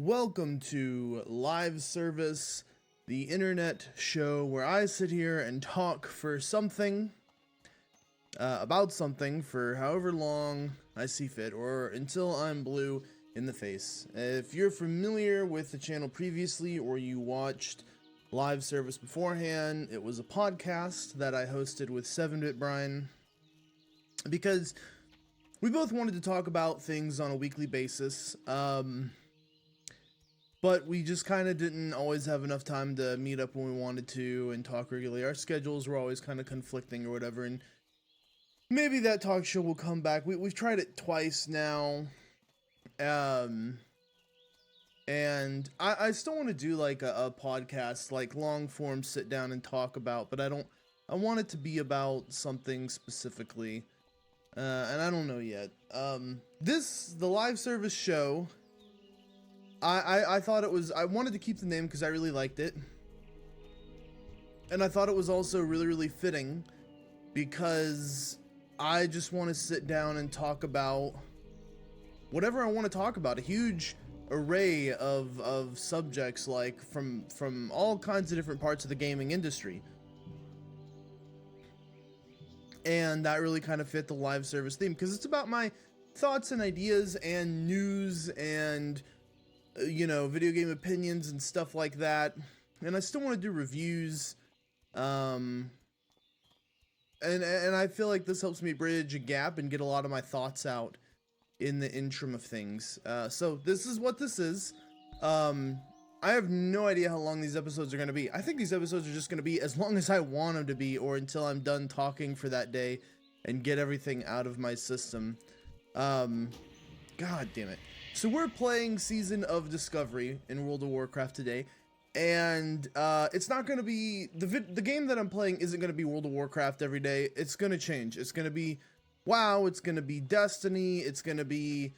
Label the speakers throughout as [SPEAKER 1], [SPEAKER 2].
[SPEAKER 1] Welcome to Live Service, the internet show where I sit here and talk for something, about something for however long I see fit, or until I'm blue in the face. If you're familiar with the channel previously, or you watched Live Service beforehand, it was a podcast that I hosted with 7-Bit Brian, because we both wanted to talk about things on a weekly basis, but we just kind of didn't always have enough time to meet up when we wanted to and talk regularly. Our schedules were always kind of conflicting or whatever, and maybe that talk show will come back. We've tried it twice now, and I still want to do like a podcast, like long form sit down and talk about, but I want it to be about something specifically, and I don't know yet. The live service show, I thought I wanted to keep the name because I really liked it. And I thought it was also really, really fitting because I just want to sit down and talk about whatever I want to talk about. A huge array of subjects, like from all kinds of different parts of the gaming industry. And that really kind of fit the live service theme because it's about my thoughts and ideas and news and video game opinions and stuff like that. And I still want to do reviews. And I feel like this helps me bridge a gap and get a lot of my thoughts out in the interim of things. So this is what this is. I have no idea how long these episodes are going to be. I think these episodes are just going to be as long as I want them to be, or until I'm done talking for that day and get everything out of my system. God damn it. So we're playing Season of Discovery in World of Warcraft today, and it's not going to be, the game that I'm playing isn't going to be World of Warcraft every day. It's going to change. It's going to be WoW, it's going to be Destiny, it's going to be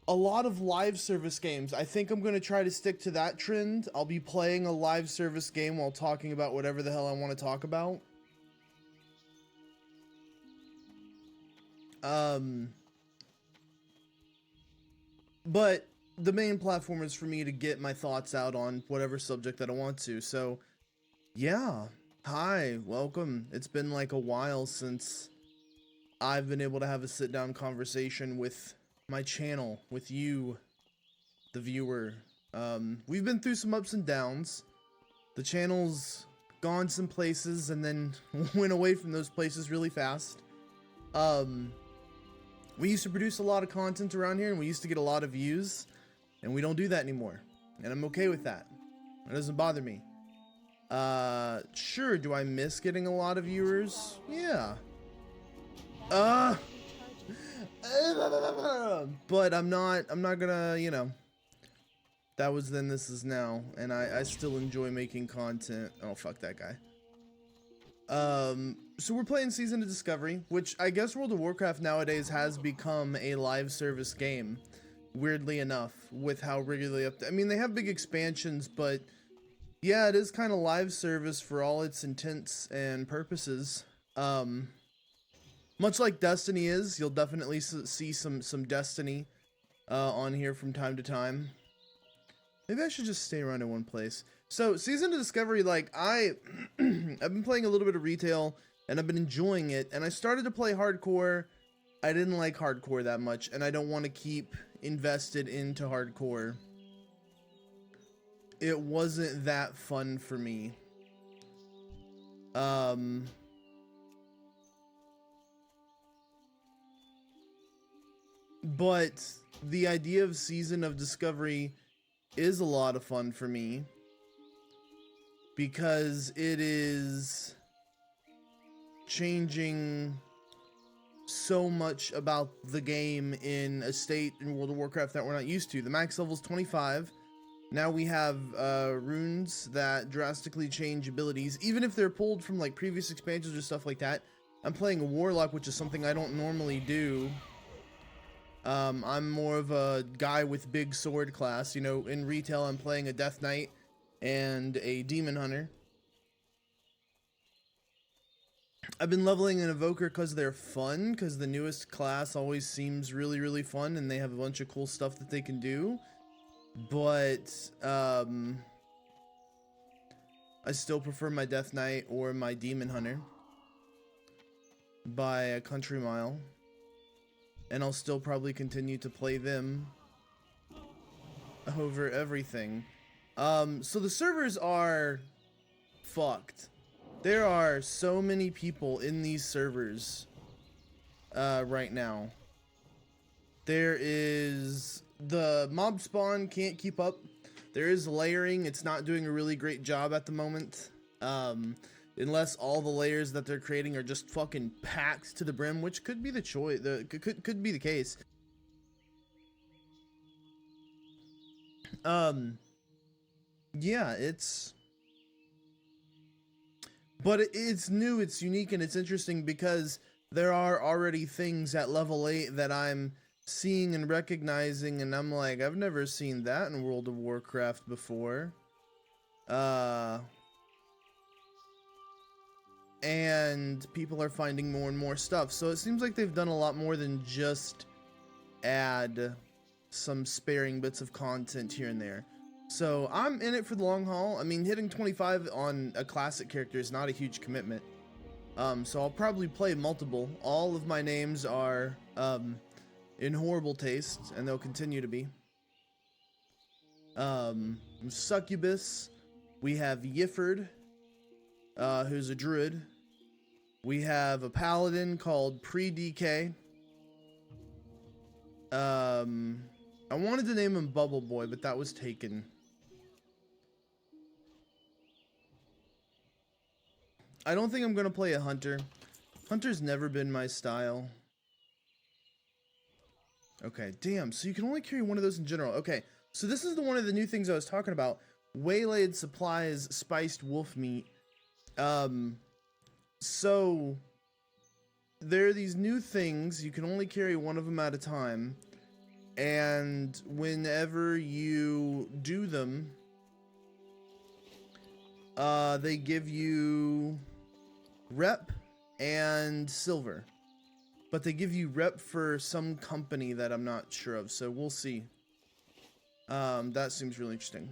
[SPEAKER 1] a lot of live service games. I think I'm going to try to stick to that trend. I'll be playing a live service game while talking about whatever the hell I want to talk about. But the main platform is for me to get my thoughts out on whatever subject that I want to. So, yeah. Hi, welcome. It's been like a while since I've been able to have a sit-down conversation with my channel, with you, the viewer. We've been through some ups and downs. The channel's gone some places and then went away from those places really fast. We used to produce a lot of content around here, and we used to get a lot of views, and we don't do that anymore. And I'm okay with that. It doesn't bother me. Sure, do I miss getting a lot of viewers? Yeah. But I'm not gonna, that was then, this is now, and I still enjoy making content. Oh, fuck that guy. So we're playing Season of Discovery, which I guess World of Warcraft nowadays has become a live service game, weirdly enough, with how regularly I mean, they have big expansions, but yeah, it is kind of live service for all its intents and purposes. Much like Destiny is, you'll definitely see some Destiny on here from time to time. Maybe I should just stay around in one place. So, Season of Discovery, like, I've been playing a little bit of retail, and I've been enjoying it, and I started to play hardcore. I didn't like hardcore that much, and I don't want to keep invested into hardcore. It wasn't that fun for me. But the idea of Season of Discovery is a lot of fun for me, because it is changing so much about the game in a state in World of Warcraft that we're not used to. The max level is 25. Now we have runes that drastically change abilities, even if they're pulled from like previous expansions or stuff like that. I'm playing a Warlock, which is something I don't normally do. I'm more of a guy with big sword class. In retail I'm playing a Death Knight and a Demon Hunter. I've been leveling an Evoker because they're fun, because the newest class always seems really, really fun, and they have a bunch of cool stuff that they can do. but I still prefer my Death Knight or my Demon Hunter by a country mile, and I'll still probably continue to play them over everything. So the servers are fucked. There are so many people in these servers right now. There is the mob spawn can't keep up. There is layering. It's not doing a really great job at the moment. Unless all the layers that they're creating are just fucking packed to the brim, which could be the choice. Could be the case. Yeah, but it's new, it's unique, and it's interesting because there are already things at level 8 that I'm seeing and recognizing, and I'm like, I've never seen that in World of Warcraft before. And people are finding more and more stuff, so it seems like they've done a lot more than just add some sparing bits of content here and there. So I'm in it for the long haul. I mean, hitting 25 on a classic character is not a huge commitment. So I'll probably play multiple. All of my names are in horrible taste, and they'll continue to be. Succubus. We have Yifford, who's a druid. We have a paladin called Pre-DK. I wanted to name him Bubble Boy, but that was taken. I don't think I'm gonna play a hunter. Hunter's never been my style. Okay, damn, so you can only carry one of those in general. Okay, so this is one of the new things I was talking about. Waylaid supplies spiced wolf meat. So there are these new things. You can only carry one of them at a time. And whenever you do them, they give you rep and silver, but they give you rep for some company that I'm not sure of, so we'll see. That seems really interesting.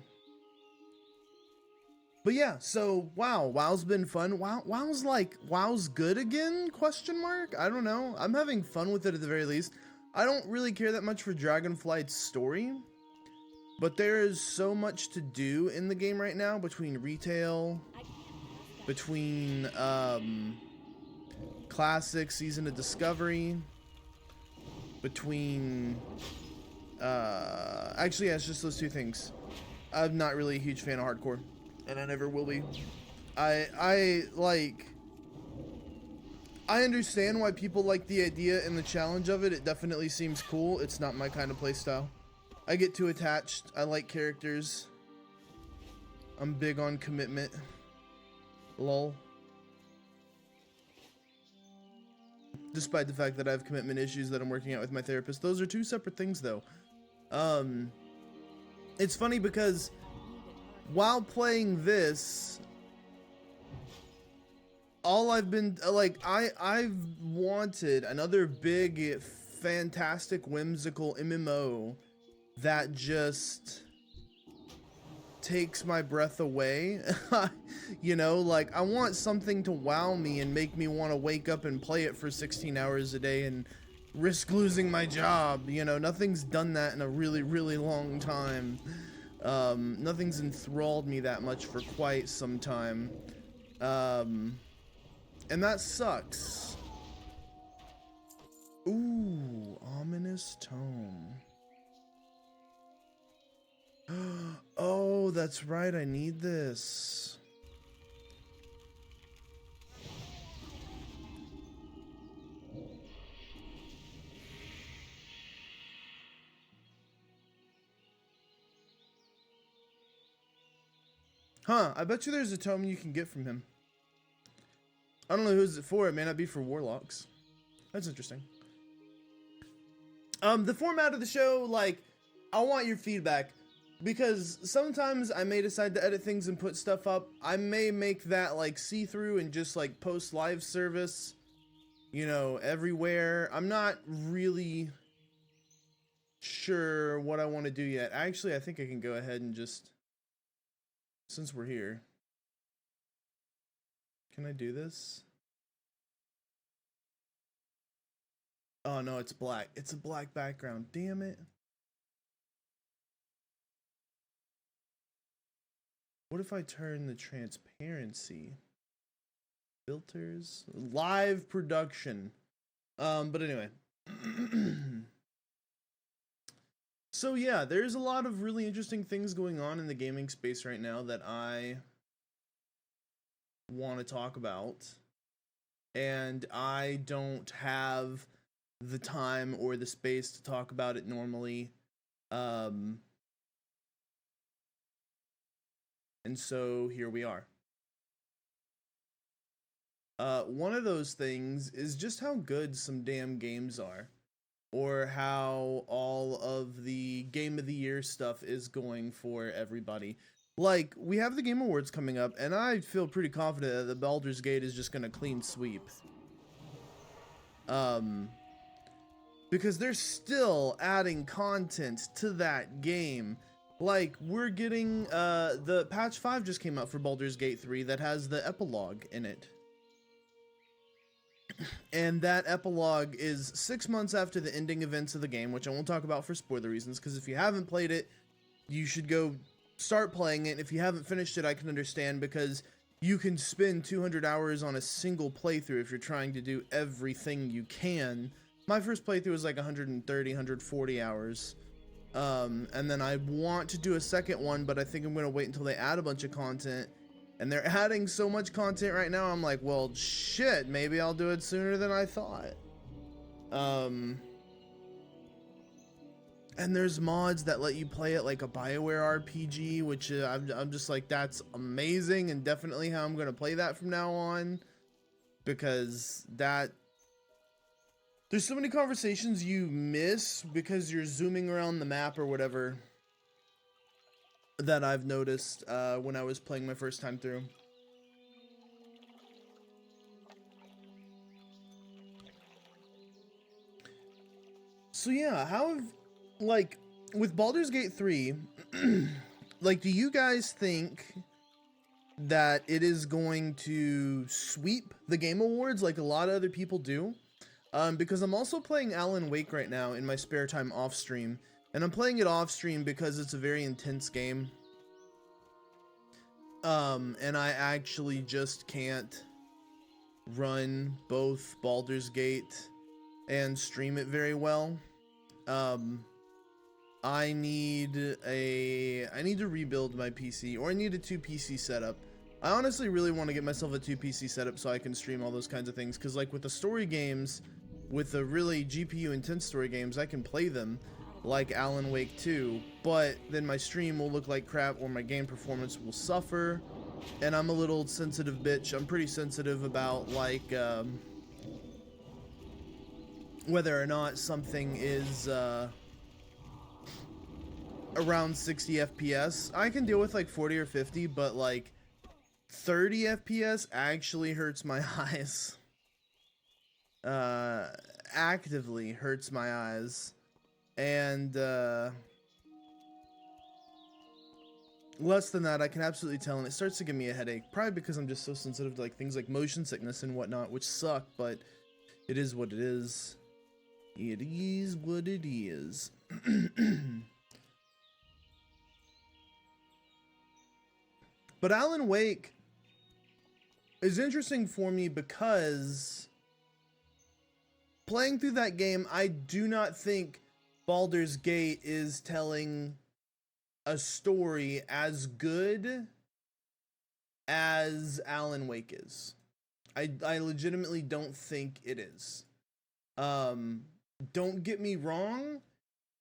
[SPEAKER 1] But yeah, so WoW's been fun. WoW's good again, question mark? I don't know. I'm having fun with it at the very least. I don't really care that much for Dragonflight's story, but there is so much to do in the game right now, between retail, between classic, season of discovery, between actually yeah, it's just those two things. I'm not really a huge fan of hardcore, and I never will be. I understand why people like the idea and the challenge of it. It definitely seems cool. It's not my kind of playstyle. I get too attached. I like characters. I'm big on commitment. Lol. Despite the fact that I have commitment issues that I'm working out with my therapist. Those are two separate things though. It's funny because while playing this, all I've been like, I've wanted another big, fantastic, whimsical MMO that just takes my breath away. You know, like, I want something to wow me and make me want to wake up and play it for 16 hours a day and risk losing my job. You know, nothing's done that in a really, really long time. Nothing's enthralled me that much for quite some time. And that sucks. Ooh, ominous tome. Oh, that's right, I need this. Huh, I bet you there's a tome you can get from him. I don't know who's it for. It may not be for warlocks. That's interesting. The format of the show, like, I want your feedback, because sometimes I may decide to edit things and put stuff up. I may make that like see-through and just like post live service, you know, everywhere. I'm not really sure what I want to do yet. Actually, I think I can go ahead and just, since we're here, can I do this? Oh no, it's black. It's a black background. Damn it. What if I turn the transparency? Filters? Live production. But anyway. So yeah, there's a lot of really interesting things going on in the gaming space right now that I want to talk about. And I don't have the time or the space to talk about it normally. And so here we are. One of those things is just how good some damn games are, or how all of the Game of the Year stuff is going for everybody. Like, we have the Game Awards coming up, and I feel pretty confident that the Baldur's Gate is just gonna clean sweep. Because they're still adding content to that game. Like, we're getting, the patch 5 just came out for Baldur's Gate 3 that has the epilogue in it. And that epilogue is 6 months after the ending events of the game, which I won't talk about for spoiler reasons, because if you haven't played it, you should go start playing it. If you haven't finished it, I can understand, because you can spend 200 hours on a single playthrough if you're trying to do everything you can. My first playthrough was like 130, 140 hours. And then I want to do a second one, but I think I'm going to wait until they add a bunch of content. And they're adding so much content right now, I'm like, well, shit, maybe I'll do it sooner than I thought. And there's mods that let you play it like a BioWare RPG, which I'm just like, that's amazing, and definitely how I'm going to play that from now on. Because that... There's so many conversations you miss because you're zooming around the map or whatever that I've noticed when I was playing my first time through. So yeah, how have, like, with Baldur's Gate 3, like, do you guys think that it is going to sweep the Game Awards like a lot of other people do? Because I'm also playing Alan Wake right now in my spare time off stream. And I'm playing it off stream because it's a very intense game. And I actually just can't run both Baldur's Gate and stream it very well. I need to rebuild my PC, or I need a 2 PC setup. I honestly really want to get myself a 2 PC setup so I can stream all those kinds of things, because like with the story games, with the really GPU intense story games, I can play them like Alan Wake 2, but then my stream will look like crap or my game performance will suffer, and I'm a little sensitive bitch. I'm pretty sensitive about like whether or not something is around 60 FPS. I can deal with like 40 or 50, but like 30 FPS actually hurts my eyes. Actively hurts my eyes. And less than that, I can absolutely tell, and it starts to give me a headache. Probably because I'm just so sensitive to like things like motion sickness and whatnot, which suck, but it is what it is. It is what it is. But Alan Wake is interesting for me because playing through that game, I do not think Baldur's Gate is telling a story as good as Alan Wake is. I legitimately don't think it is. Don't get me wrong,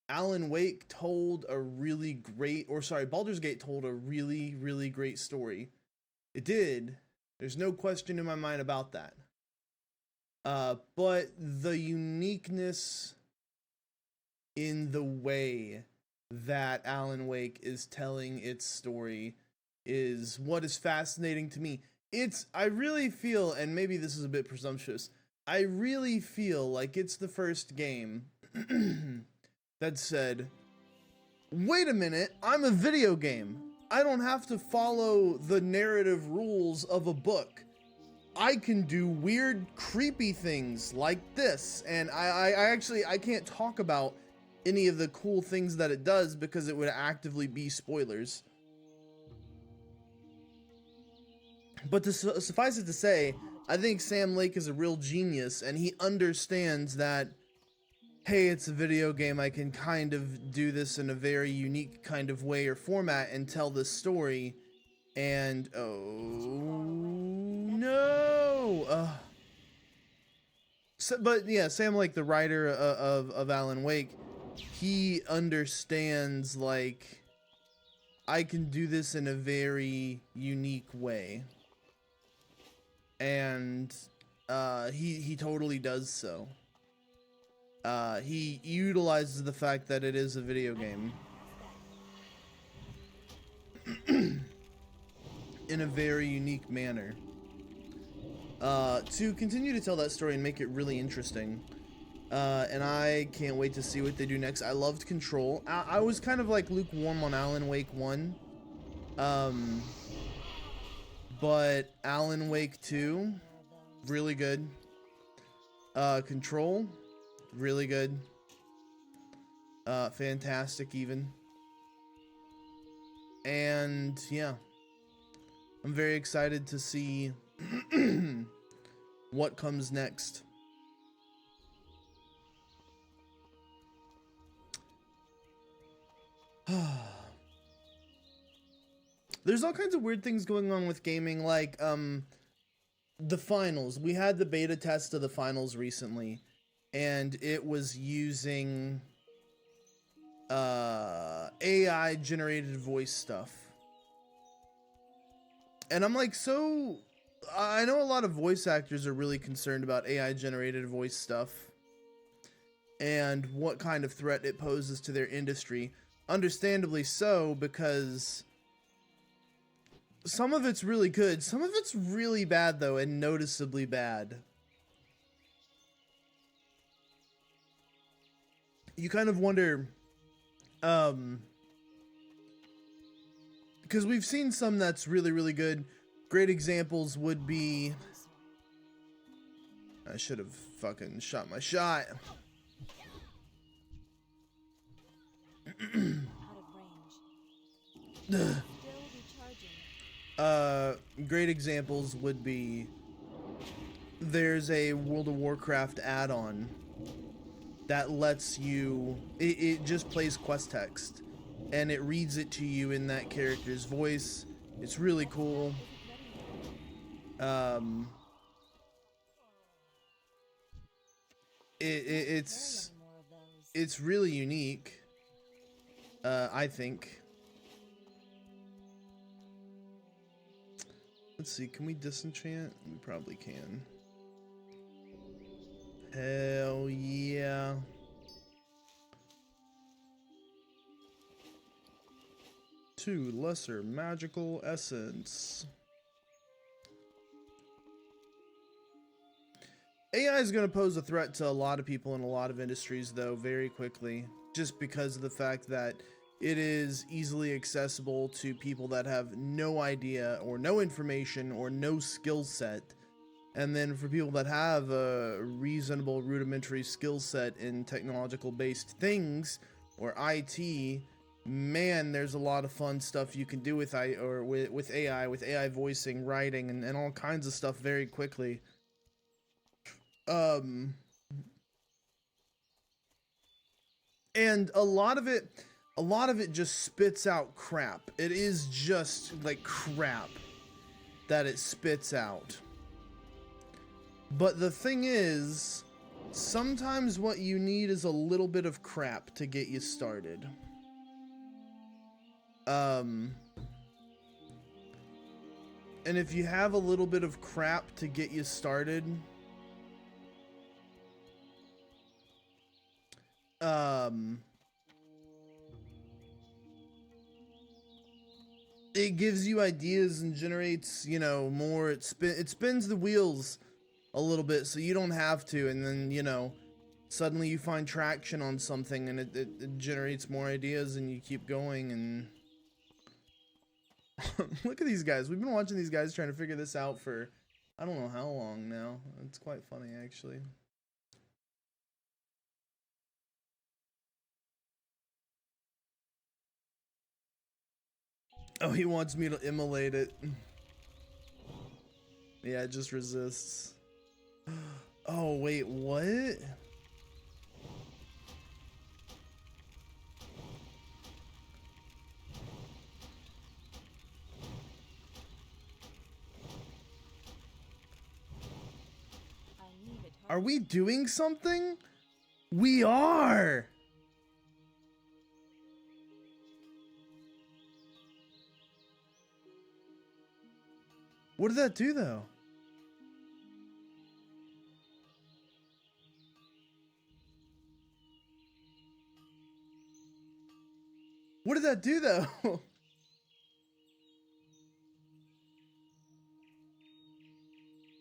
[SPEAKER 1] Alan Wake told a really great, Baldur's Gate told a really, really great story. It did. There's no question in my mind about that. But the uniqueness in the way that Alan Wake is telling its story is what is fascinating to me. I really feel, and maybe this is a bit presumptuous, I really feel like it's the first game that said, wait a minute, I'm a video game. I don't have to follow the narrative rules of a book. I can do weird, creepy things like this. And I can't talk about any of the cool things that it does because it would actively be spoilers. But to suffice it to say, I think Sam Lake is a real genius, and he understands that, hey, it's a video game, I can kind of do this in a very unique kind of way or format and tell this story. And oh no! But yeah, Sam Lake, the writer of Alan Wake, he understands, like, I can do this in a very unique way. And he totally does so. He utilizes the fact that it is a video game in a very unique manner to continue to tell that story and make it really interesting. And I can't wait to see what they do next. I loved Control. I was kind of like lukewarm on Alan Wake 1. But Alan Wake 2, really good. Control, really good. Fantastic even. And yeah, I'm very excited to see what comes next. There's all kinds of weird things going on with gaming, like the finals. We had the beta test of the finals recently, and it was using AI generated voice stuff. And I'm like, so I know a lot of voice actors are really concerned about AI generated voice stuff and what kind of threat it poses to their industry. Understandably so, because some of it's really good, some of it's really bad though, and noticeably bad. You kind of wonder, because we've seen some that's really, really good. Great examples would be, I should have fucking shot my shot. Great examples would be, there's a World of Warcraft add-on that lets you, it just plays quest text and it reads it to you in that character's voice. It's really cool. It's really unique, I think. Let's see, can we disenchant? We probably can. Hell yeah. Two lesser magical essence. AI is going to pose a threat to a lot of people in a lot of industries, though, very quickly, just because of the fact that it is easily accessible to people that have no idea or no information or no skill set. And then for people that have a reasonable rudimentary skill set in technological based things or IT, man, there's a lot of fun stuff you can do with AI, with AI voicing, writing, and all kinds of stuff very quickly. And a lot of it just spits out crap. It is just like crap that it spits out. But the thing is, sometimes what you need is a little bit of crap to get you started. And if you have a little bit of crap to get you started, it gives you ideas and generates, you know, more. It spins the wheels a little bit so you don't have to, and then, you know, suddenly you find traction on something and it generates more ideas and you keep going. And look at these guys. We've been watching these guys trying to figure this out for I don't know how long now. It's quite funny, actually. Oh, he wants me to immolate it. Yeah, it just resists. Oh, wait, what? Are we doing something? We are! What did that do, though? What did that do, though?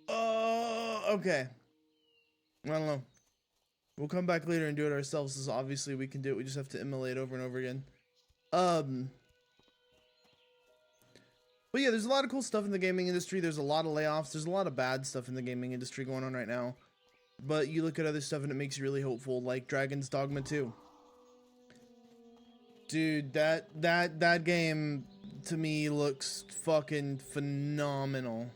[SPEAKER 1] Oh, okay. I don't know. We'll come back later and do it ourselves, because obviously we can do it. We just have to immolate over and over again. But yeah, there's a lot of cool stuff in the gaming industry. There's a lot of layoffs. There's a lot of bad stuff in the gaming industry going on right now. But you look at other stuff and it makes you really hopeful, like Dragon's Dogma 2. Dude, that game to me looks fucking phenomenal.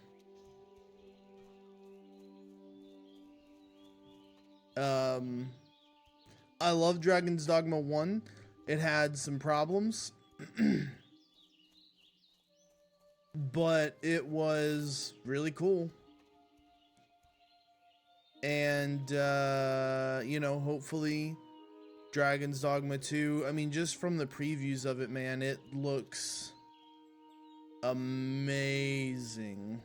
[SPEAKER 1] I love Dragon's Dogma 1. It had some problems. But it was really cool. And you know, hopefully Dragon's Dogma 2, I mean, just from the previews of it, man, it looks amazing.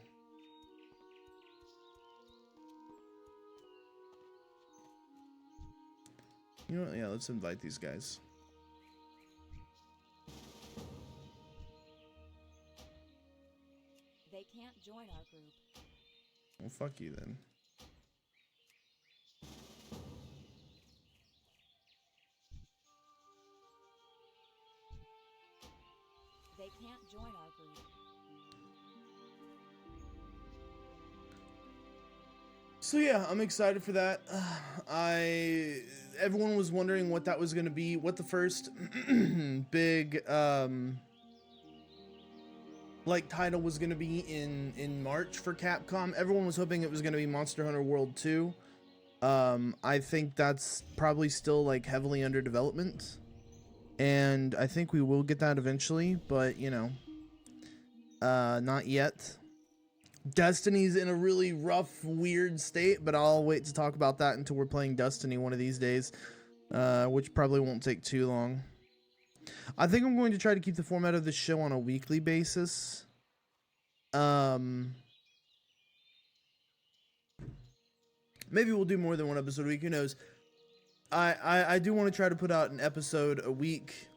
[SPEAKER 1] You know what? Yeah, let's invite these guys.
[SPEAKER 2] They can't join our group.
[SPEAKER 1] Well, fuck you then.
[SPEAKER 2] They can't join our group.
[SPEAKER 1] So yeah, I'm excited for that. Everyone was wondering what that was going to be, what the first big like title was going to be in March for Capcom. Everyone was hoping it was going to be Monster Hunter World 2. I think that's probably still like heavily under development, and I think we will get that eventually, but you know, not yet. Destiny's in a really rough, weird state, but I'll wait to talk about that until we're playing Destiny one of these days, which probably won't take too long. I think I'm going to try to keep the format of the show on a weekly basis. Maybe we'll do more than one episode a week, who knows. I do want to try to put out an episode a week,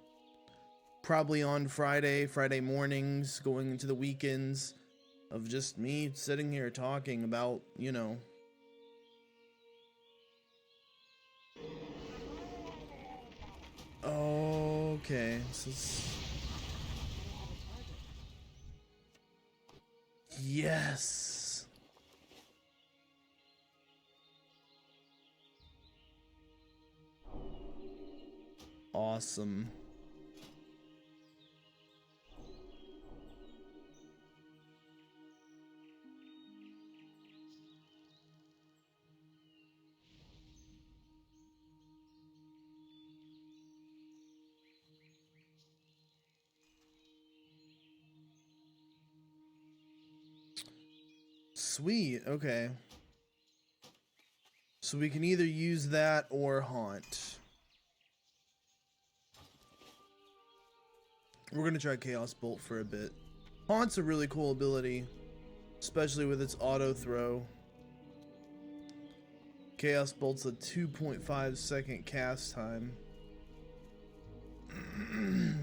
[SPEAKER 1] probably on Friday mornings, going into the weekends, of just me sitting here talking about, you know, okay, yes, awesome. Sweet, okay. So we can either use that or Haunt. We're gonna try Chaos Bolt for a bit. Haunt's a really cool ability, especially with its auto throw. Chaos Bolt's a 2.5 second cast time.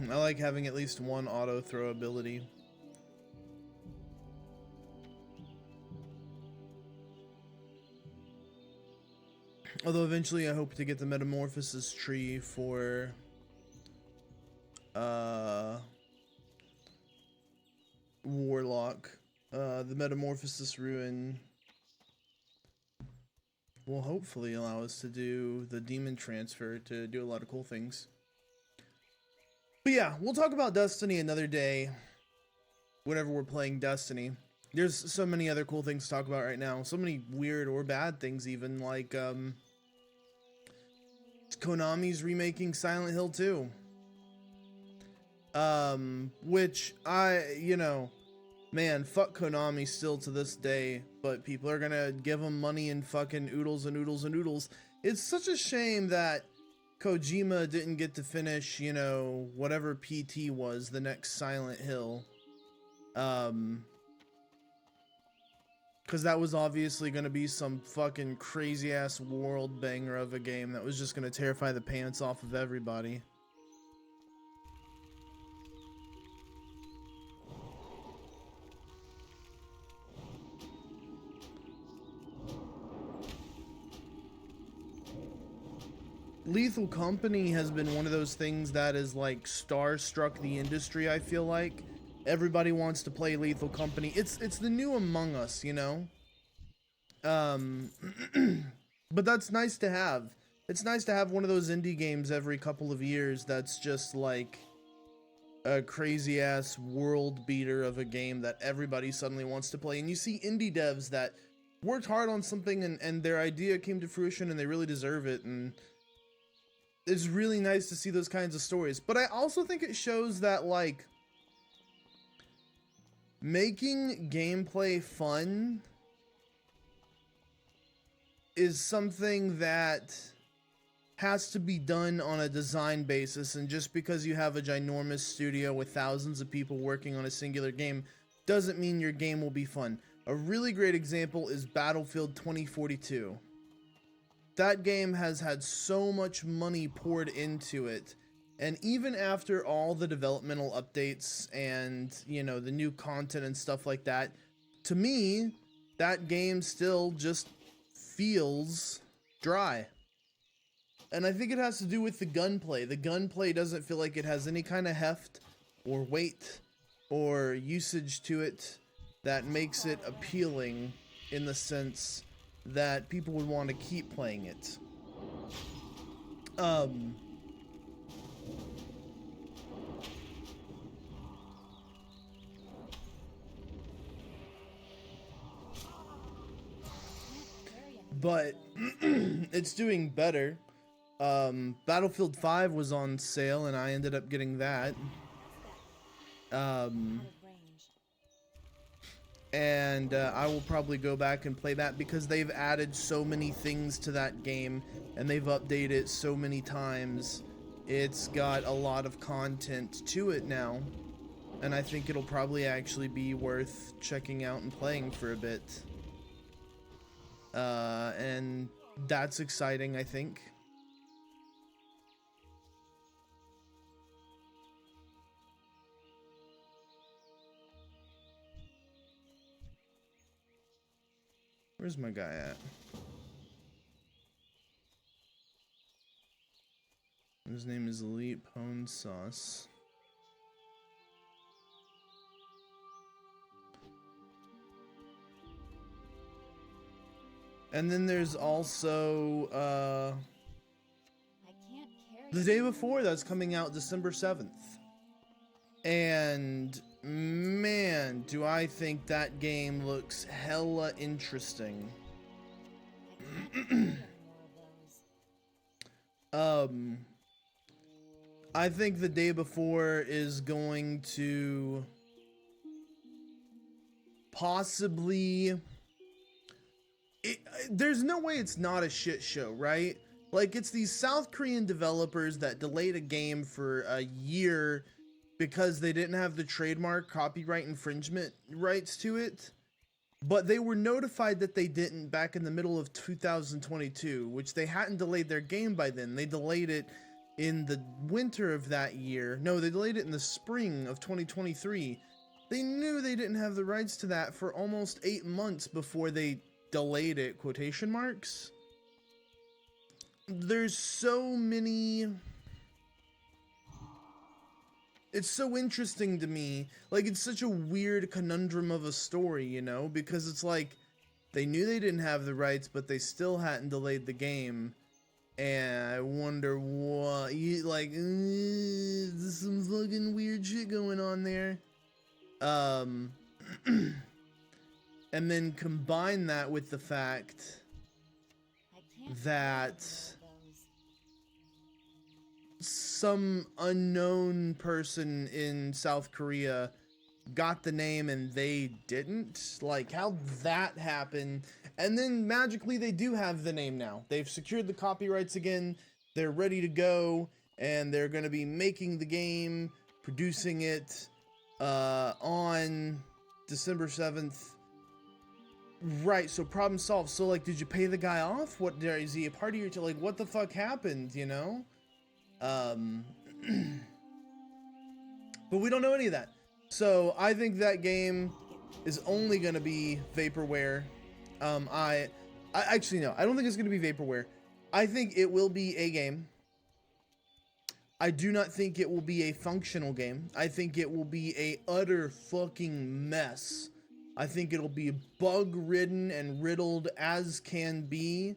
[SPEAKER 1] I like having at least one auto throw ability. Although eventually I hope to get the Metamorphosis tree for Warlock. The Metamorphosis Ruin will hopefully allow us to do the Demon Transfer to do a lot of cool things. But yeah, we'll talk about Destiny another day whenever we're playing Destiny. There's so many other cool things to talk about right now. So many weird or bad things even, like Konami's remaking Silent Hill 2. Which man, fuck Konami still to this day, but people are gonna give them money and fucking oodles and oodles and oodles. It's such a shame that Kojima didn't get to finish, whatever PT was, the next Silent Hill. Because that was obviously going to be some fucking crazy ass world banger of a game that was just going to terrify the pants off of everybody. Lethal Company has been one of those things that is like starstruck the industry, I feel like. Everybody wants to play Lethal Company. It's the new Among Us, But that's nice to have. It's nice to have one of those indie games every couple of years that's just like a crazy ass world beater of a game that everybody suddenly wants to play. And you see indie devs that worked hard on something and their idea came to fruition and they really deserve it. And it's really nice to see those kinds of stories. But I also think it shows that, like, making gameplay fun is something that has to be done on a design basis, and just because you have a ginormous studio with thousands of people working on a singular game doesn't mean your game will be fun. A really great example is Battlefield 2042. That game has had so much money poured into it, and even after all the developmental updates and, the new content and stuff like that, to me, that game still just feels dry. And I think it has to do with the gunplay. The gunplay doesn't feel like it has any kind of heft or weight or usage to it that makes it appealing in the sense that people would want to keep playing it. But it's doing better. Battlefield 5 was on sale and I ended up getting that. And I will probably go back and play that because they've added so many things to that game and they've updated it so many times. It's got a lot of content to it now, and I think it'll probably actually be worth checking out and playing for a bit. And that's exciting, I think. Where's my guy at? His name is Elite Pone Sauce. And then there's also The Day Before, that's coming out December 7th. And man, do I think that game looks hella interesting. I think The Day Before is going to possibly... there's no way it's not a shit show, right? Like, it's these South Korean developers that delayed a game for a year because they didn't have the trademark copyright infringement rights to it. But they were notified that they didn't back in the middle of 2022, which they hadn't delayed their game by then. They delayed it in the winter of that year. No, they delayed it in the spring of 2023. They knew they didn't have the rights to that for almost 8 months before they delayed it, quotation marks. there's so many. It's so interesting to me. Like, it's such a weird conundrum of a story, you know, because it's like they knew they didn't have the rights, but they still hadn't delayed the game. And I wonder what there's some fucking weird shit going on there. And then combine that with the fact that some unknown person in South Korea got the name and they didn't. Like, how'd that happen? And then magically they do have the name now. They've secured the copyrights again. They're ready to go, and they're going to be making the game, producing it on December 7th. Right, so problem solved. So, like, did you pay the guy off? What, is he a part of your like, what the fuck happened, you know? But we don't know any of that. So I think that game is only gonna be vaporware. I actually no, I don't think it's gonna be vaporware. I think it will be a game. I do not think it will be a functional game. I think it will be a utter fucking mess. I think it'll be bug-ridden and riddled as can be.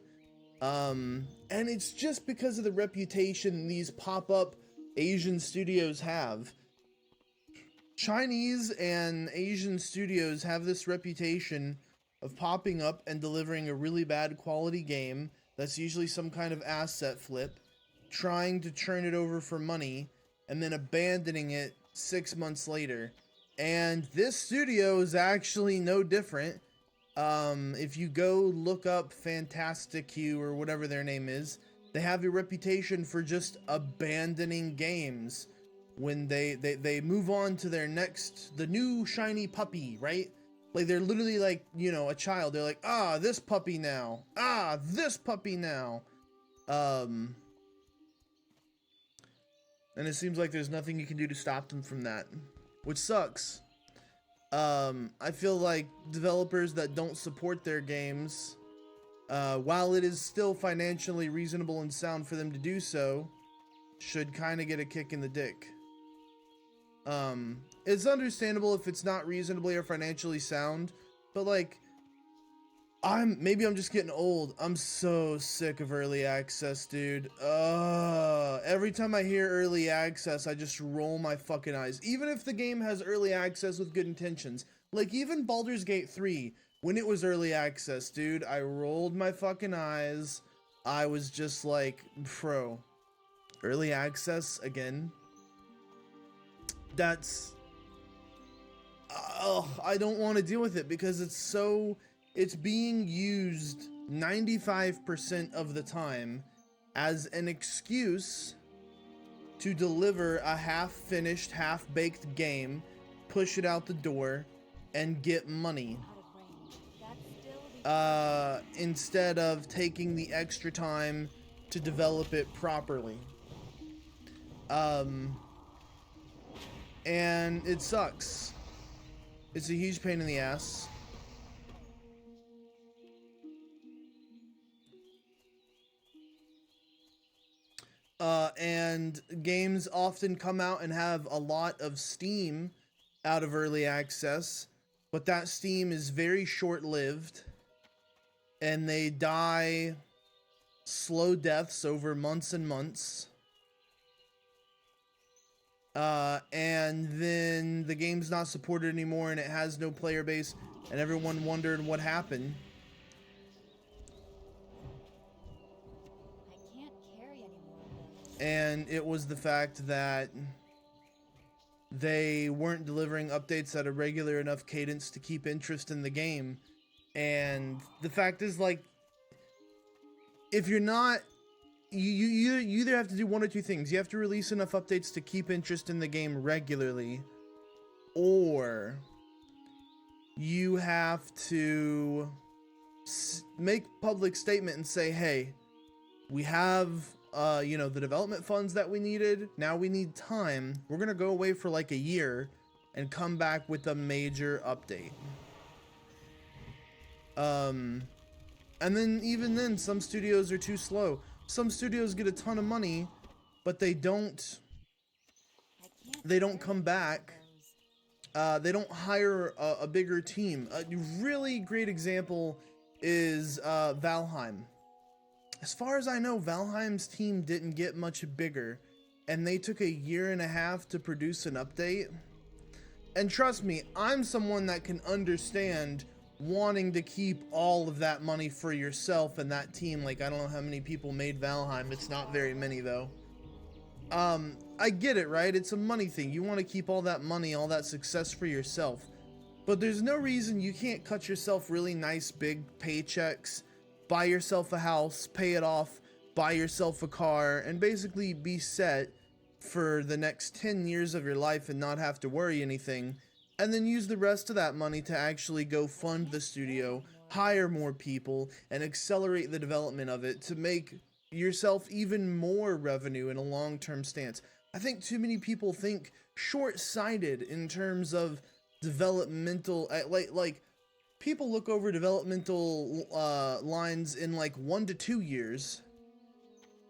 [SPEAKER 1] And it's just because of the reputation these pop-up Asian studios have. Chinese and Asian studios have this reputation of popping up and delivering a really bad quality game that's usually some kind of asset flip, trying to turn it over for money, and then abandoning it 6 months later. And this studio is actually no different. If you go look up Fantastic Q or whatever their name is, they have a reputation for just abandoning games when they move on to their next, the new shiny puppy, right? Like, they're literally like, you know, a child. They're like, ah, this puppy now. Ah, this puppy now. And it seems like there's nothing you can do to stop them from that, which sucks. I feel like developers that don't support their games, while it is still financially reasonable and sound for them to do so, should kind of get a kick in the dick. It's understandable if it's not reasonably or financially sound, but like, maybe I'm just getting old. I'm so sick of early access, dude. Every time I hear early access, I just roll my fucking eyes. Even if the game has early access with good intentions. Like, even Baldur's Gate 3, when it was early access, dude, I rolled my fucking eyes. I was just like, bro, early access again? That's... I don't want to deal with it because it's being used 95% of the time as an excuse to deliver a half-finished, half-baked game, push it out the door, and get money. Instead of taking the extra time to develop it properly. And it sucks. It's a huge pain in the ass. And games often come out and have a lot of steam out of early access, but that steam is very short-lived, and they die slow deaths over months and months. And then the game's not supported anymore, and it has no player base, and everyone wondered what happened. And it was the fact that they weren't delivering updates at a regular enough cadence to keep interest in the game. And the fact is, like, if you're not, you either have to do one or two things. You have to release enough updates to keep interest in the game regularly, or you have to make public statement and say, hey, we have the development funds that we needed. Now we need time. We're gonna go away for like a year and come back with a major update. And then even then, some studios are too slow. some studios get a ton of money, but they don't come back. They don't hire a bigger team. A really great example is Valheim. As far as I know, Valheim's team didn't get much bigger, and they took 1.5 years to produce an update. And trust me, I'm someone that can understand wanting to keep all of that money for yourself and that team. Like, I don't know how many people made Valheim. It's not very many, though. I get it, right? It's a money thing. You want to keep all that money, all that success for yourself. But there's no reason you can't cut yourself really nice big paychecks, buy yourself a house, pay it off, buy yourself a car, and basically be set for the next 10 years of your life and not have to worry anything, and then use the rest of that money to actually go fund the studio, hire more people, and accelerate the development of it to make yourself even more revenue in a long-term stance. I think too many people think short-sighted in terms of developmental, like people look over developmental lines in like 1 to 2 years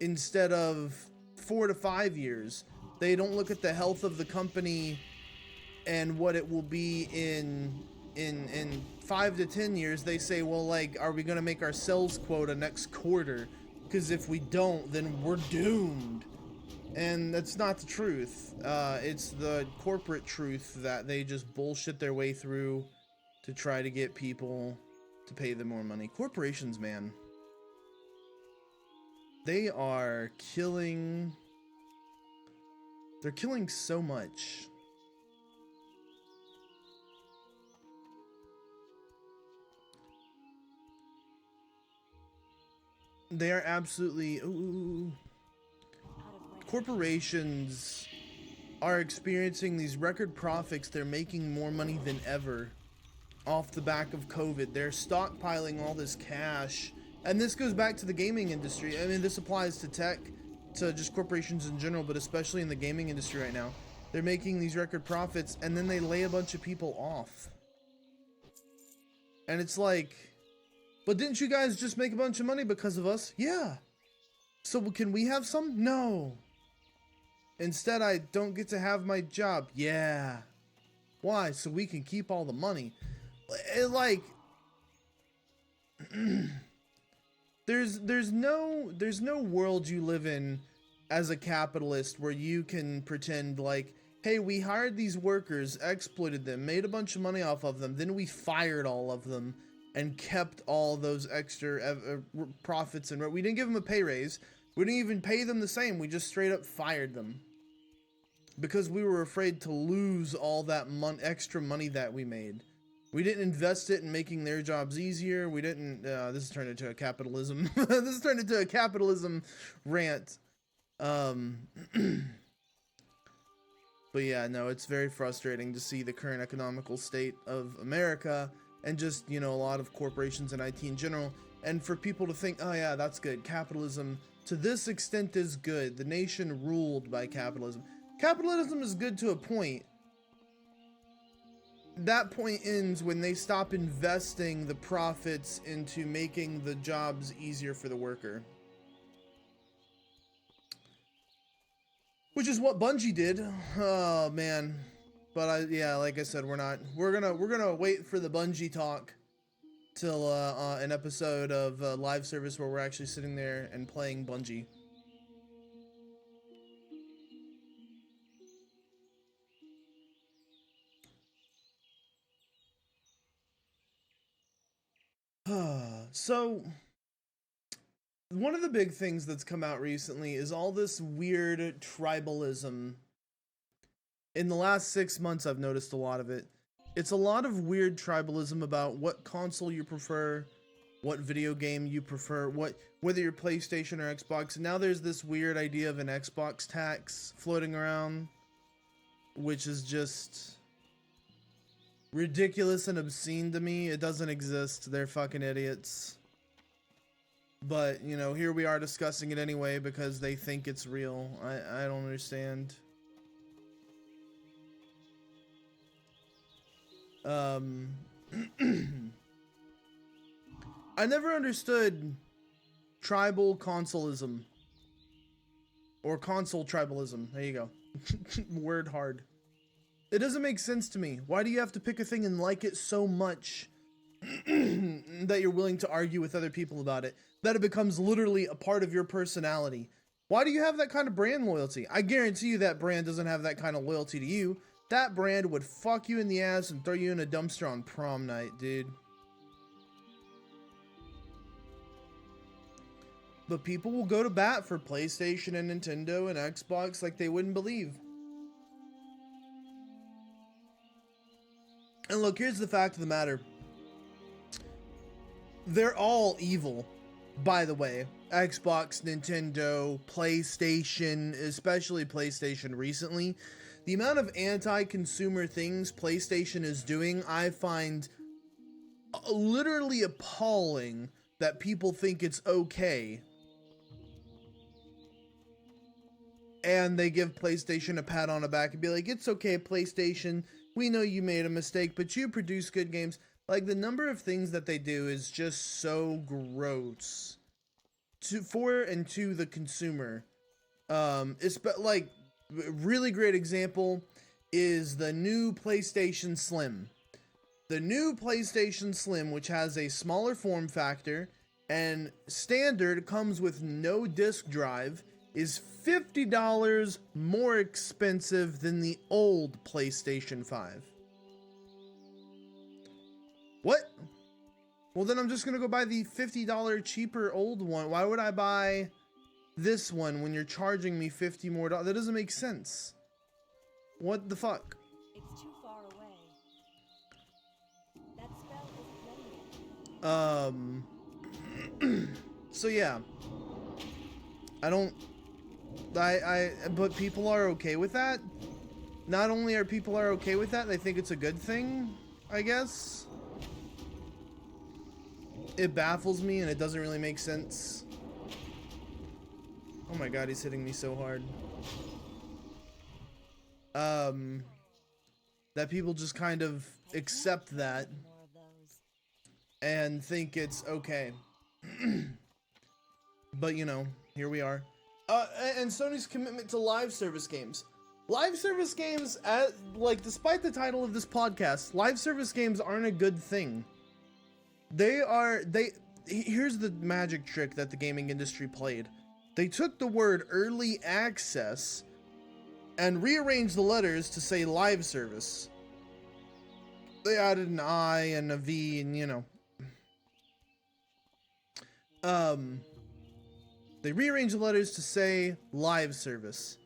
[SPEAKER 1] instead of 4 to 5 years. They don't look at the health of the company and what it will be in 5 to 10 years. They say, well, like, are we going to make our sales quota next quarter? Because if we don't, then we're doomed. And that's not the truth. It's the corporate truth that they just bullshit their way through to try to get people to pay them more money. Corporations, man. They are killing... They're killing so much. They are absolutely... Ooh. Corporations are experiencing these record profits. They're making more money than ever off the back of COVID. They're stockpiling all this cash. And this goes back to the gaming industry. I mean, this applies to tech, to just corporations in general, but especially in the gaming industry right now. They're making these record profits, and then they lay a bunch of people off. And it's like, but didn't you guys just make a bunch of money because of us? Yeah. So can we have some? No. Instead, I don't get to have my job. Yeah. Why? So we can keep all the money. Like, there's no world you live in as a capitalist where you can pretend like, hey, we hired these workers, exploited them, made a bunch of money off of them, then we fired all of them and kept all those extra profits, and we didn't give them a pay raise. We didn't even pay them the same. We just straight up fired them because we were afraid to lose all that extra money that we made. We didn't invest it in making their jobs easier. We didn't, this has turned into a capitalism. This has turned into a capitalism rant. But yeah, no, it's very frustrating to see the current economical state of America and just, you know, a lot of corporations and IT in general. And for people to think, oh yeah, that's good. Capitalism to this extent is good. The nation ruled by capitalism. Capitalism is good to a point. That point ends when they stop investing the profits into making the jobs easier for the worker. Which is what Bungie did. Oh man. But yeah, like I said, we're gonna wait for the Bungie talk till an episode of live service where we're actually sitting there and playing Bungie. So, one of the big things that's come out recently is all this weird tribalism. In the last 6 months, I've noticed a lot of it. It's a lot of weird tribalism about what console you prefer, what video game you prefer, whether you're PlayStation or Xbox. And now there's this weird idea of an Xbox tax floating around, which is just ridiculous and obscene to me. It doesn't exist. They're fucking idiots. But, you know, here we are discussing it anyway because they think it's real. I don't understand. I never understood tribal consolism. Or console tribalism. There you go. Word hard. It doesn't make sense to me. Why do you have to pick a thing and like it so much that you're willing to argue with other people about it? That it becomes literally a part of your personality. Why do you have that kind of brand loyalty? I guarantee you that brand doesn't have that kind of loyalty to you. That brand would fuck you in the ass and throw you in a dumpster on prom night, dude. But people will go to bat for PlayStation and Nintendo and Xbox like they wouldn't believe. And look, here's the fact of the matter. They're all evil, by the way. Xbox, Nintendo, PlayStation, especially PlayStation recently. The amount of anti-consumer things PlayStation is doing, I find literally appalling that people think it's okay. And they give PlayStation a pat on the back and be like, it's okay, PlayStation. We know you made a mistake, but you produce good games. Like, the number of things that they do is just so gross. For and to the consumer. It's like, really great example is the new PlayStation Slim. The new PlayStation Slim, which has a smaller form factor and standard comes with no disk drive, is $50 more expensive than the old PlayStation 5. What? Well, then I'm just gonna go buy the $50 cheaper old one. Why would I buy this one when you're charging me $50 more? That doesn't make sense. What the fuck?
[SPEAKER 2] It's too far away. That spell isn't ready yet.
[SPEAKER 1] So yeah. But people are okay with that. Not only are people okay with that, they think it's a good thing, I guess. It baffles me and it doesn't really make sense. Oh my god, he's hitting me so hard. That people just kind of accept that
[SPEAKER 2] More of those.
[SPEAKER 1] and think it's okay. But you know, here we are. And Sony's commitment to live service games. Live service games, despite the title of this podcast, live service games aren't a good thing. Here's the magic trick that the gaming industry played. They took the word early access and rearranged the letters to say live service. They added an I and a V and, you know. They rearranged the letters to say live service.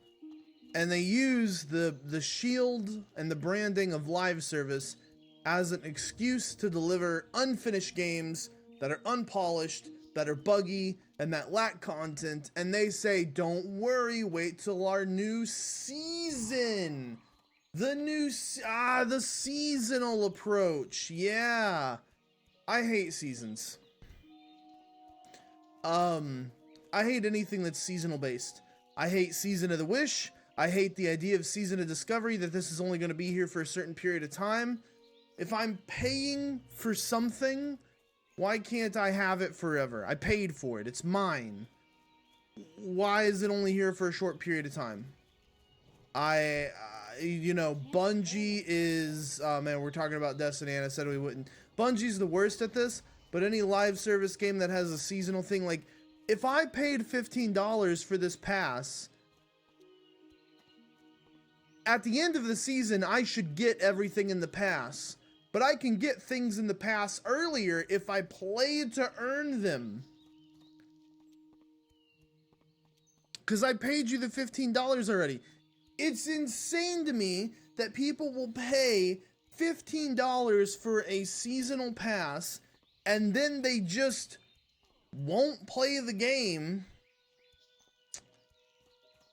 [SPEAKER 1] And they use the shield and the branding of live service as an excuse to deliver unfinished games that are unpolished, that are buggy, and that lack content. And they say, don't worry, wait till our new season. The seasonal approach. Yeah. I hate seasons. I hate anything that's seasonal based. I hate Season of the Wish. I hate the idea of Season of Discovery, that this is only going to be here for a certain period of time. If I'm paying for something, why can't I have it forever? I paid for it. It's mine. Why is it only here for a short period of time? Bungie is... Oh man, we're talking about Destiny and I said we wouldn't. Bungie's the worst at this, but any live service game that has a seasonal thing, like, if I paid $15 for this pass, at the end of the season, I should get everything in the pass. But I can get things in the pass earlier if I played to earn them. Because I paid you the $15 already. It's insane to me that people will pay $15 for a seasonal pass and then they just won't play the game,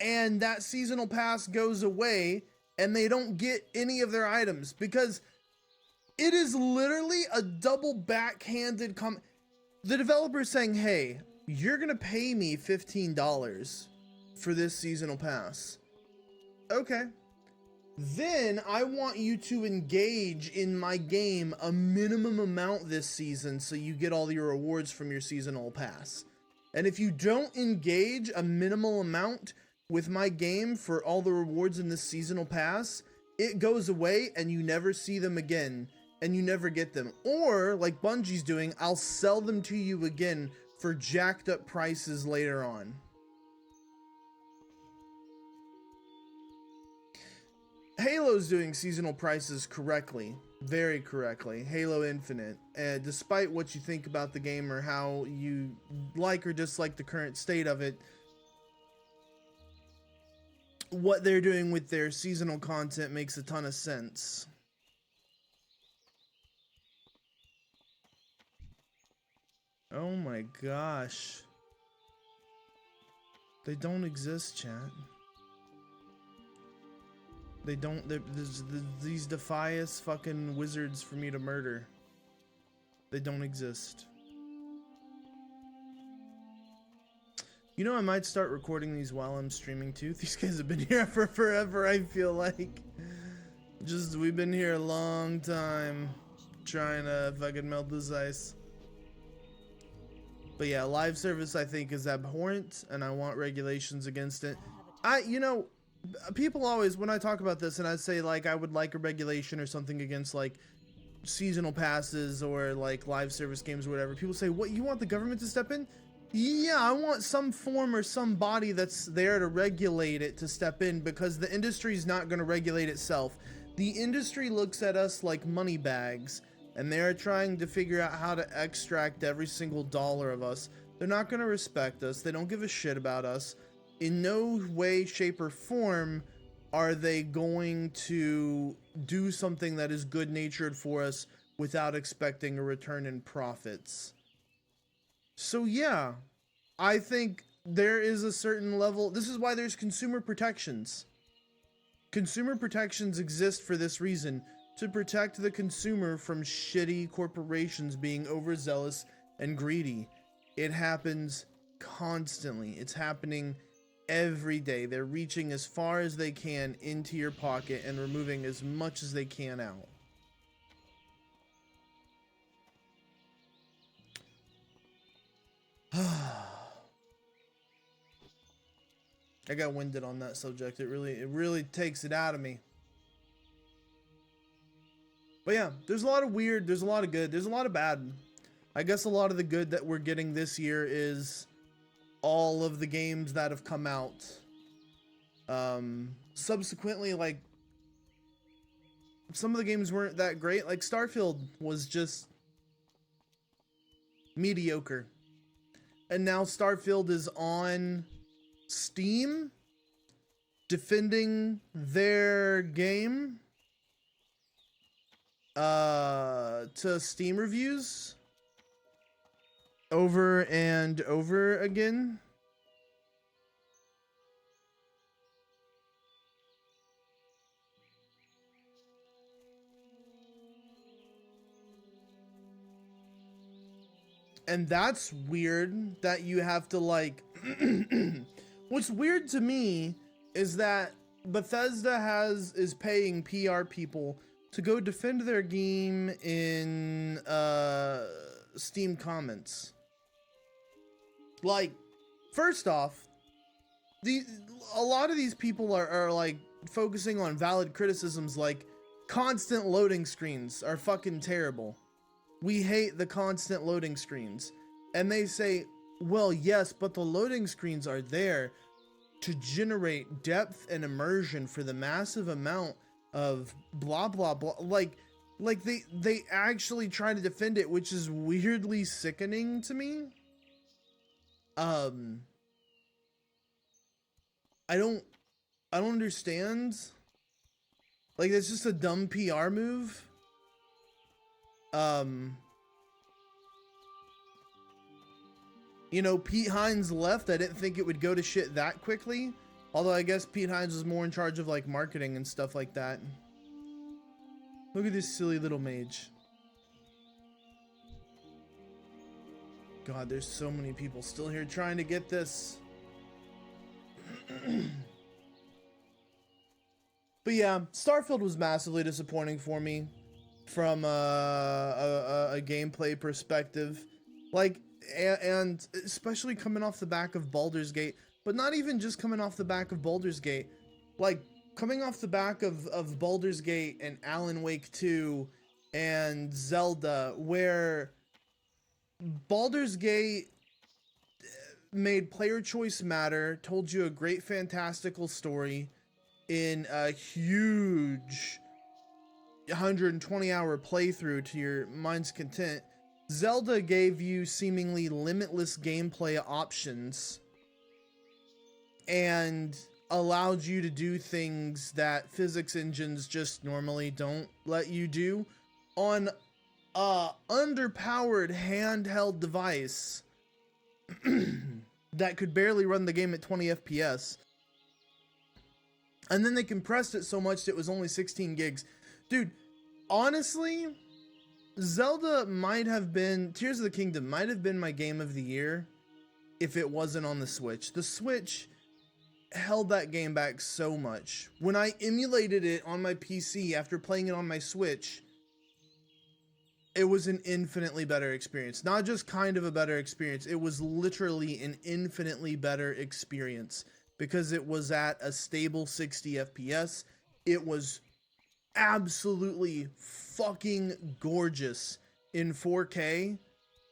[SPEAKER 1] and that seasonal pass goes away and they don't get any of their items, because it is literally a double backhanded comment. The developer's saying, hey, you're gonna pay me $15 for this seasonal pass. Okay. Then I want you to engage in my game a minimum amount this season so you get all your rewards from your seasonal pass. And if you don't engage a minimal amount, with my game for all the rewards in this seasonal pass, it goes away and you never see them again and you never get them. Or like Bungie's doing, I'll sell them to you again for jacked up prices later on. Halo's doing seasonal prices correctly, very correctly. Halo Infinite, despite what you think about the game or how you like or dislike the current state of it, what they're doing with their seasonal content makes a ton of sense. Oh my gosh. They don't exist, chat. They don't, these Defias fucking wizards for me to murder. They don't exist. You know, I might start recording these while I'm streaming too. These guys have been here for forever, I feel like. We've been here a long time trying to fucking melt this ice. But yeah, live service I think is abhorrent and I want regulations against it. You know, people always, when I talk about this and I say like I would like a regulation or something against like seasonal passes or like live service games or whatever, people say, what, you want the government to step in? Yeah, I want some form or some body that's there to regulate it to step in, because the industry is not going to regulate itself. The industry looks at us like money bags, and they're trying to figure out how to extract every single dollar of us. They're not going to respect us. They don't give a shit about us. In no way, shape, or form are they going to do something that is good-natured for us without expecting a return in profits. So yeah, I think there is a certain level. This is why there's consumer protections. Consumer protections exist for this reason, to protect the consumer from shitty corporations being overzealous and greedy. It happens constantly. It's happening every day. They're reaching as far as they can into your pocket and removing as much as they can out. I got winded on that subject. It really takes it out of me. But yeah, there's a lot of weird, there's a lot of good, there's a lot of bad. I guess a lot of the good that we're getting this year is all of the games that have come out. Subsequently, like, some of the games weren't that great. Like Starfield was just mediocre. And now Starfield is on Steam defending their game to Steam reviews over and over again. And that's weird that you have to like what's weird to me is that Bethesda is paying PR people to go defend their game in Steam comments. Like, first off, a lot of these people are like focusing on valid criticisms, like constant loading screens are fucking terrible. We hate the constant loading screens. And they say, well, yes, but the loading screens are there to generate depth and immersion for the massive amount of blah, blah, blah. Like they actually try to defend it, which is weirdly sickening to me. I don't understand. Like, it's just a dumb PR move. You know, Pete Hines left. I didn't think it would go to shit that quickly. Although I guess Pete Hines was more in charge of like marketing and stuff like that. Look at this silly little mage. God, there's so many people still here trying to get this. But yeah, Starfield was massively disappointing for me from a gameplay perspective. Like, and especially coming off the back of Baldur's Gate. but not even just coming off the back of Baldur's Gate, like coming off the back of Baldur's Gate and Alan Wake 2 and Zelda, where Baldur's Gate made player choice matter, told you a great fantastical story in a huge 120-hour playthrough to your mind's content. Zelda gave you seemingly limitless gameplay options and allowed you to do things that physics engines just normally don't let you do on a underpowered handheld device that could barely run the game at 20 FPS. And then they compressed it so much that it was only 16 gigs. Dude, honestly, Zelda might have been, Tears of the Kingdom might have been my game of the year if it wasn't on the Switch. The Switch held that game back so much. When I emulated it on my PC after playing it on my Switch, it was an infinitely better experience. Not just kind of a better experience, it was literally an infinitely better experience because it was at a stable 60 FPS. It was absolutely fucking gorgeous in 4K.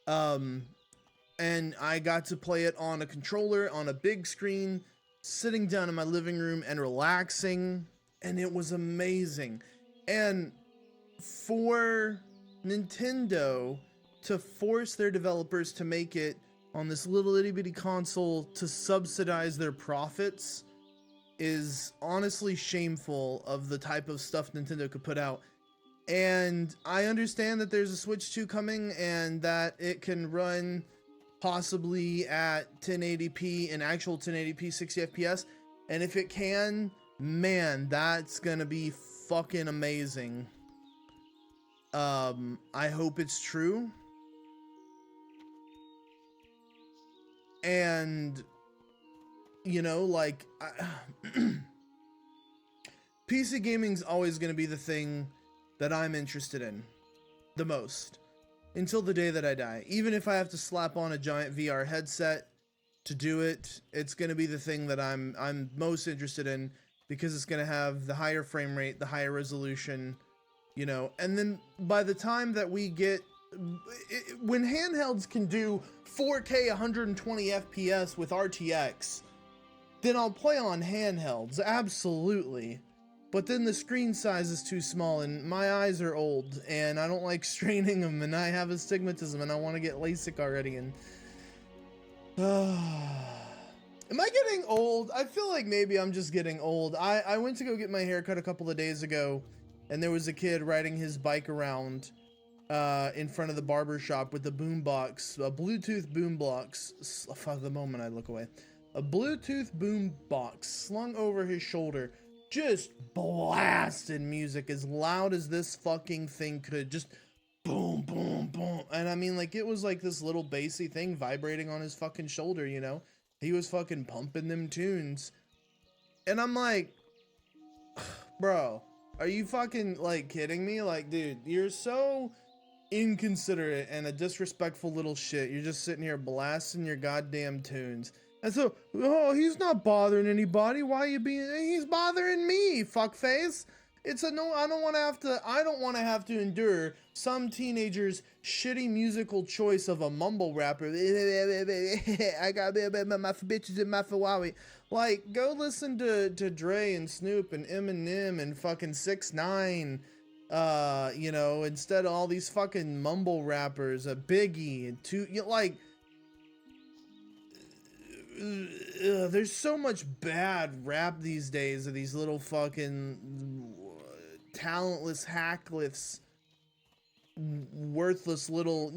[SPEAKER 1] And I got to play it on a controller, on a big screen, sitting down in my living room and relaxing, and it was amazing. And for Nintendo to force their developers to make it on this little itty bitty console to subsidize their profits is honestly shameful of the type of stuff Nintendo could put out. And I understand that there's a Switch 2 coming and that it can run possibly at 1080p, in actual 1080p 60 FPS. And if it can, man, that's gonna be fucking amazing. I hope it's true. And, you know, like, PC gaming's always going to be the thing that I'm interested in the most until the day that I die. Even if I have to slap on a giant VR headset to do it, it's going to be the thing that I'm most interested in because it's going to have the higher frame rate, the higher resolution, you know. And then by the time that we get, when handhelds can do 4K 120 FPS with RTX, then I'll play on handhelds, absolutely. But then the screen size is too small and my eyes are old and I don't like straining them and I have astigmatism and I want to get LASIK already. And am I getting old? I feel like maybe I'm just getting old. I went to go get my hair cut a couple of days ago and there was a kid riding his bike around in front of the barber shop with a boombox, a Bluetooth boombox. Fuck, the moment I look away, a Bluetooth boombox slung over his shoulder, just blasting music as loud as this fucking thing could, just boom, boom, boom. And I mean, like, it was like this little bassy thing vibrating on his fucking shoulder, you know? He was fucking pumping them tunes. And I'm like, bro, are you fucking, like, kidding me? Like, dude, you're so inconsiderate and a disrespectful little shit. You're just sitting here blasting your goddamn tunes. And so, oh, he's not bothering anybody. Why are you being, he's bothering me, fuckface. It's a no, I don't want to have to endure some teenager's shitty musical choice of a mumble rapper. I got my bitches in my Fawawi. Like, go listen to Dre and Snoop and Eminem and fucking 6ix9ine. You know, instead of all these fucking mumble rappers, a Biggie and like, there's so much bad rap these days of these little fucking talentless hackless, worthless little.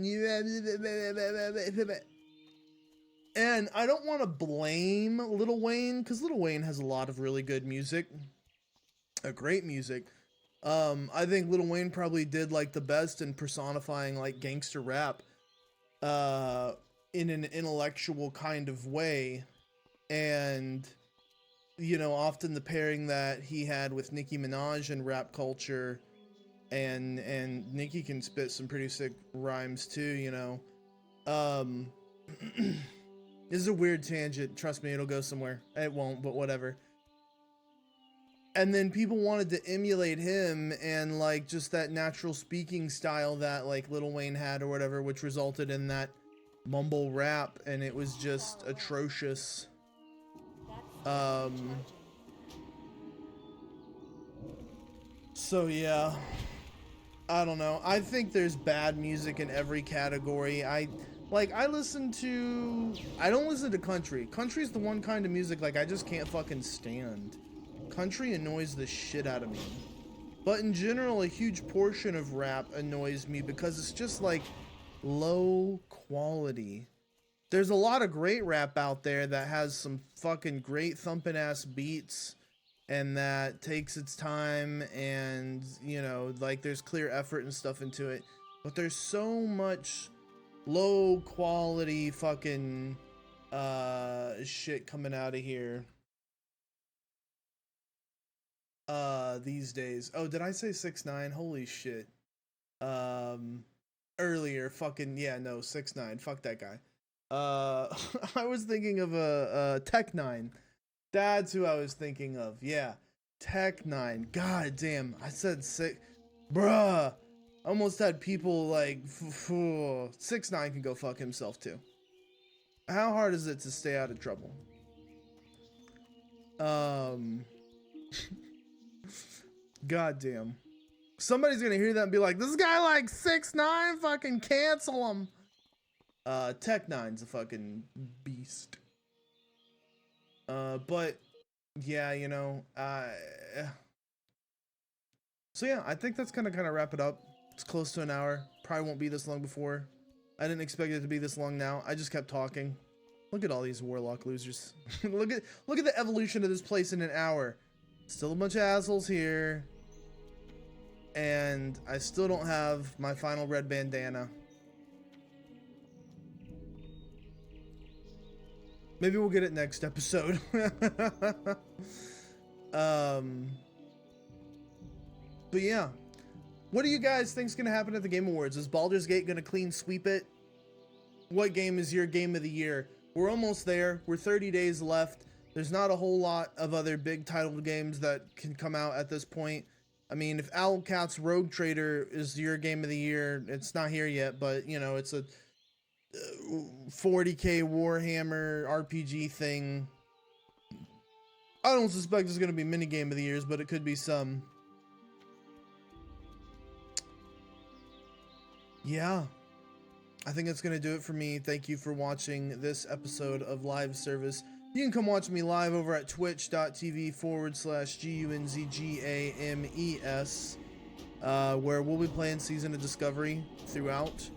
[SPEAKER 1] And I don't want to blame Lil Wayne because Lil Wayne has a lot of really good music, great music. I think Lil Wayne probably did like the best in personifying like gangster rap in an intellectual kind of way. And, you know, often the pairing that he had with Nicki Minaj in rap culture, and Nicki can spit some pretty sick rhymes too, you know. This is a weird tangent. Trust me, it'll go somewhere. It won't, but whatever. And then people wanted to emulate him and like just that natural speaking style that like Lil Wayne had or whatever, which resulted in that mumble rap, and it was just atrocious. So yeah, I don't know. I think there's bad music in every category. I don't listen to country. Country's the one kind of music like I just can't fucking stand. Country annoys the shit out of me. But in general, a huge portion of rap annoys me because it's just like low quality. There's a lot of great rap out there that has some fucking great thumping ass beats and that takes its time, and you know, like there's clear effort and stuff into it. But there's so much low quality fucking shit coming out of here these days. Oh, did I say 6ix9ine? Holy shit. Earlier, fucking yeah, no, 6ix9ine, fuck that guy. I was thinking of a Tech9. That's who I was thinking of. Yeah, Tech9. God damn, I said six. Bruh, almost had people like 6ix9ine can go fuck himself too. How hard is it to stay out of trouble? God damn. Somebody's gonna hear that and be like, this guy like 6ix9ine, fucking cancel him. Tech9's a fucking beast. But yeah, you know, so yeah, I think that's gonna kind of wrap it up. It's close to an hour. Probably won't be this long before. I didn't expect it to be this long now. I just kept talking. Look at all these warlock losers. look at the evolution of this place in an hour. Still a bunch of assholes here. And I still don't have my final red bandana. Maybe we'll get it next episode. But yeah. What do you guys think's gonna happen at the Game Awards? Is Baldur's Gate gonna clean sweep it? What game is your game of the year? We're almost there. We're 30 days left. There's not a whole lot of other big titled games that can come out at this point. I mean, if Owlcat's Rogue Trader is your game of the year, it's not here yet, but you know, it's a 40k Warhammer RPG thing. I don't suspect it's going to be mini game of the years, but it could be some. Yeah, I think that's going to do it for me. Thank you for watching this episode of Live Service. You can come watch me live over at twitch.tv/GUNZGAMES, where we'll be playing Season of Discovery throughout.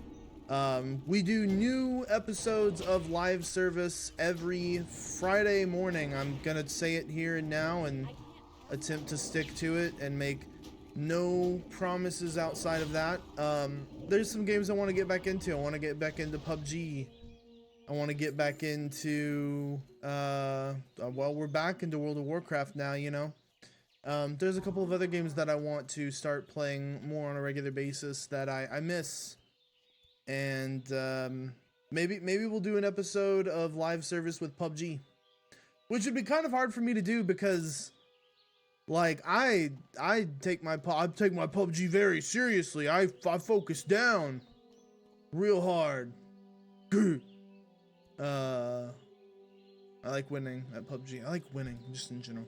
[SPEAKER 1] We do new episodes of Live Service every Friday morning. I'm gonna say it here and now and attempt to stick to it and make no promises outside of that. There's some games I want to get back into. I want to get back into PUBG. I want to get back into well, we're back into World of Warcraft now, you know. There's a couple of other games that I want to start playing more on a regular basis that I miss. And maybe we'll do an episode of Live Service with PUBG, which would be kind of hard for me to do because like I take my PUBG very seriously. I focus down real hard. I like winning at PUBG. I like winning just in general.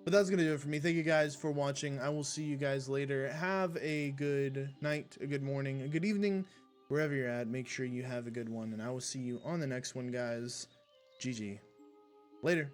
[SPEAKER 1] But that's gonna do it for me. Thank you guys for watching. I will see you guys later. Have a good night, a good morning, a good evening, wherever you're at. Make sure you have a good one, and I will see you on the next one, guys. GG. Later.